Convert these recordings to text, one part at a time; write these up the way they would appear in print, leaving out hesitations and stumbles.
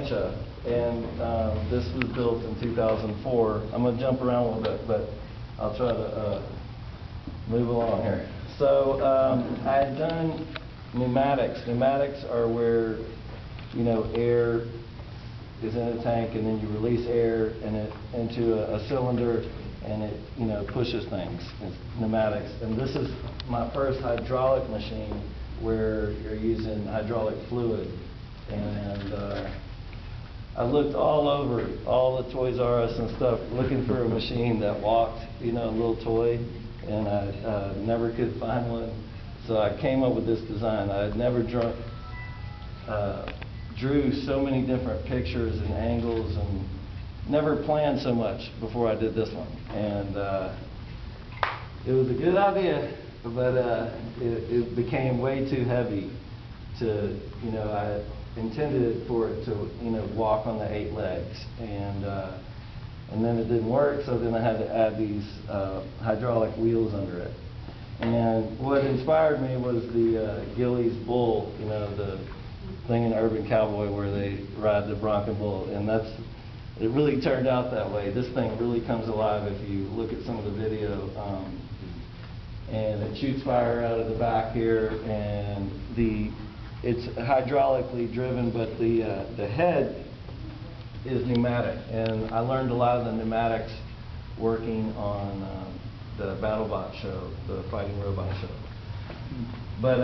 plancha, and this was built in 2004. I'm going to jump around a little bit, but I'll try to move along here. So I had done pneumatics. Pneumatics are where, you know, air is in a tank, and then you release air into a cylinder, and it, you know, pushes things. It's pneumatics. And this is my first hydraulic machine where you're using hydraulic fluid. And I looked all over, all the Toys R Us and stuff, looking for a machine that walked, you know, a little toy, and I never could find one. So I came up with this design. I had never drew so many different pictures and angles, and never planned so much before I did this one. And it was a good idea, but it became way too heavy to, you know, I intended for it to, you know, walk on the 8 legs, and then it didn't work, so then I had to add these hydraulic wheels under it. And what inspired me was the Gilley's bull, you know, the thing in Urban Cowboy where they ride the Bronco bull, and it really turned out that way. This thing really comes alive if you look at some of the video, and it shoots fire out of the back here, and it's hydraulically driven, but the head is pneumatic, and I learned a lot of the pneumatics working on the BattleBot show, the fighting robot show. But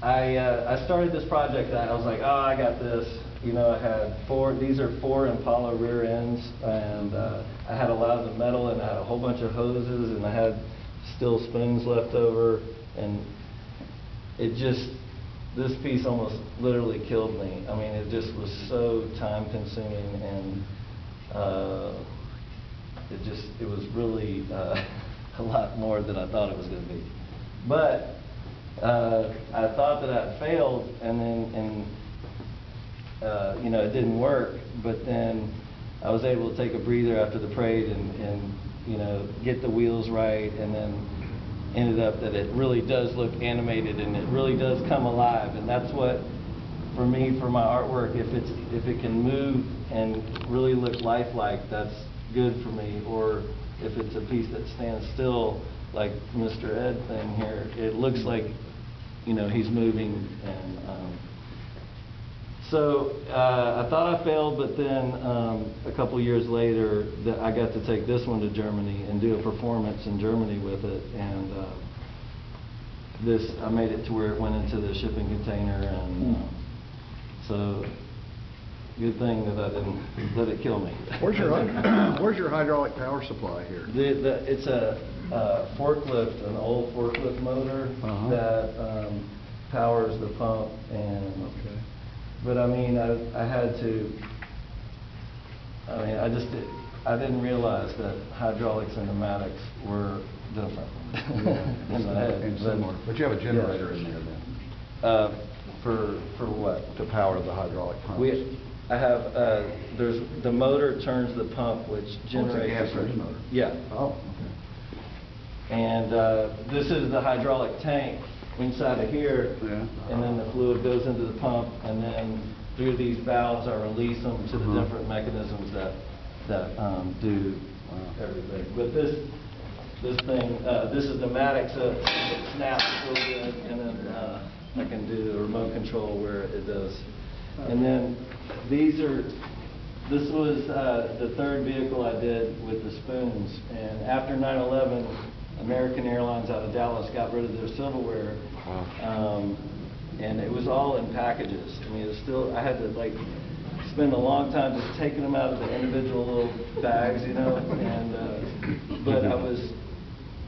I started this project. I was like, oh, I got this. You know, I had these are 4 Impala rear ends, and I had a lot of the metal, and I had a whole bunch of hoses, and I had steel spoons left over, and this piece almost literally killed me. I mean, it just was so time consuming, and it was really a lot more than I thought it was going to be. But I thought that I'd failed, and then you know, it didn't work. But then I was able to take a breather after the parade and you know, get the wheels right, and then ended up that it really does look animated, and it really does come alive. And that's what, for me, for my artwork, if it can move and really look lifelike, that's good for me. Or if it's a piece that stands still, like Mr. Ed thing here, it looks like, you know, he's moving. And so I thought I failed, but then a couple years later, I got to take this one to Germany and do a performance in Germany with it. And I made it to where it went into the shipping container, and so good thing that I didn't let it kill me. Where's your hydraulic power supply here? It's a forklift, an old forklift motor that powers the pump. And but I mean, I had to. I mean, I didn't realize that hydraulics and pneumatics were different in my head. But you have a generator in there then. For what? To power the hydraulic pump. I have, the motor turns the pump, which generates. It's a gas motor. Yeah. Oh, okay. And this is the hydraulic tank inside of here, and then the fluid goes into the pump, and then through these valves I release them to the different mechanisms that do everything. But this thing, this is pneumatic, so it snaps real good, and then I can do a remote control where it does. And then this was the 3rd vehicle I did with the spoons. And after 9/11, American Airlines out of Dallas got rid of their silverware, and it was all in packages. I mean, it was still, I had to like spend a long time just taking them out of the individual little bags, you know. And but I was,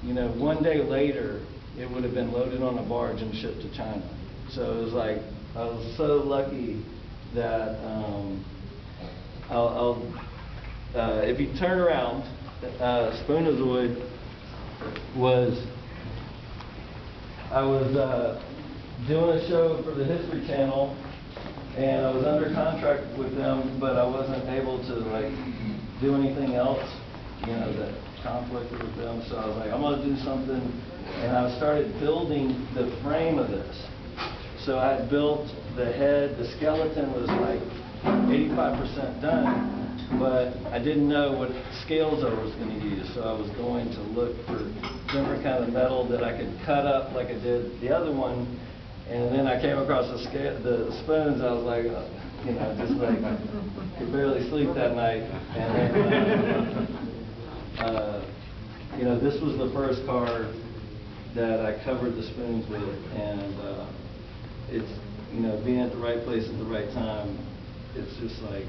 you know, one day later, it would have been loaded on a barge and shipped to China. So it was like, I was so lucky that if you turn around, Spoon of the Wood I was doing a show for the History Channel, and I was under contract with them, but I wasn't able to like do anything else, you know, that conflicted with them. So I was like, I'm going to do something, and I started building the frame of this. So I had built the head, the skeleton was like 85% done, but I didn't know what scales I was going to use, so I was going to look for different kind of metal that I could cut up like I did the other one, and then I came across the spoons. I was like, you know, just like could barely sleep that night, and then you know, this was the first car that I covered the spoons with, and it's, you know, being at the right place at the right time, it's just like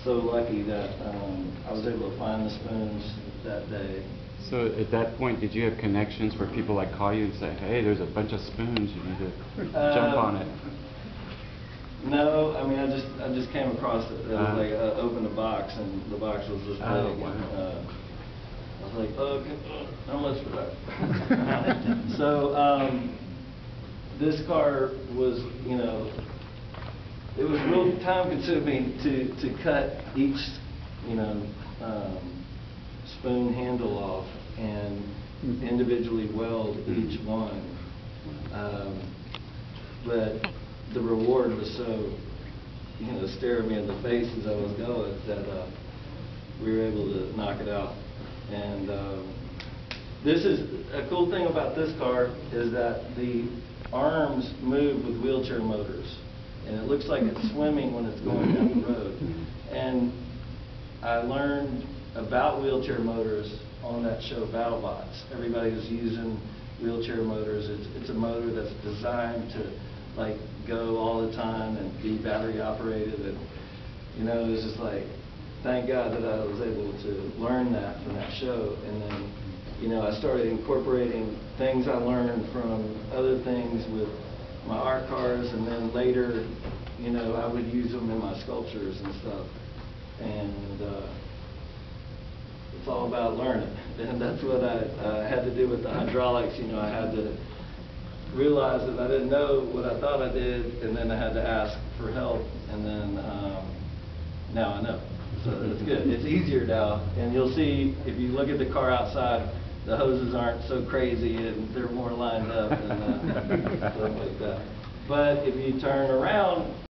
so lucky that I was able to find the spoons that day. So at that point, did you have connections where people like call you and say, hey, there's a bunch of spoons, you need to jump on it? No, I mean, I just came across it. It was like, opened a box, and the box was this big. Oh, wow. And, I was like, okay, how much for that? So, this car was, you know, it was real time consuming to cut each, you know, spoon handle off and individually weld each one. But the reward was so, you know, staring me in the face as I was going that we were able to knock it out. And this is a cool thing about this car is that the arms move with wheelchair motors, and it looks like it's swimming when it's going down the road. And I learned about wheelchair motors on that show BattleBots. Everybody was using wheelchair motors. It's a motor that's designed to like go all the time and be battery operated, and you know, it was just like, thank God that I was able to learn that from that show. And then, you know, I started incorporating things I learned from other things with my art cars, and then later, you know, I would use them in my sculptures and stuff. And it's all about learning. And that's what I had to do with the hydraulics. You know, I had to realize that I didn't know what I thought I did, and then I had to ask for help, and then now I know. So it's good. It's easier now, and you'll see if you look at the car outside, the hoses aren't so crazy and they're more lined up and stuff like that. But if you turn around,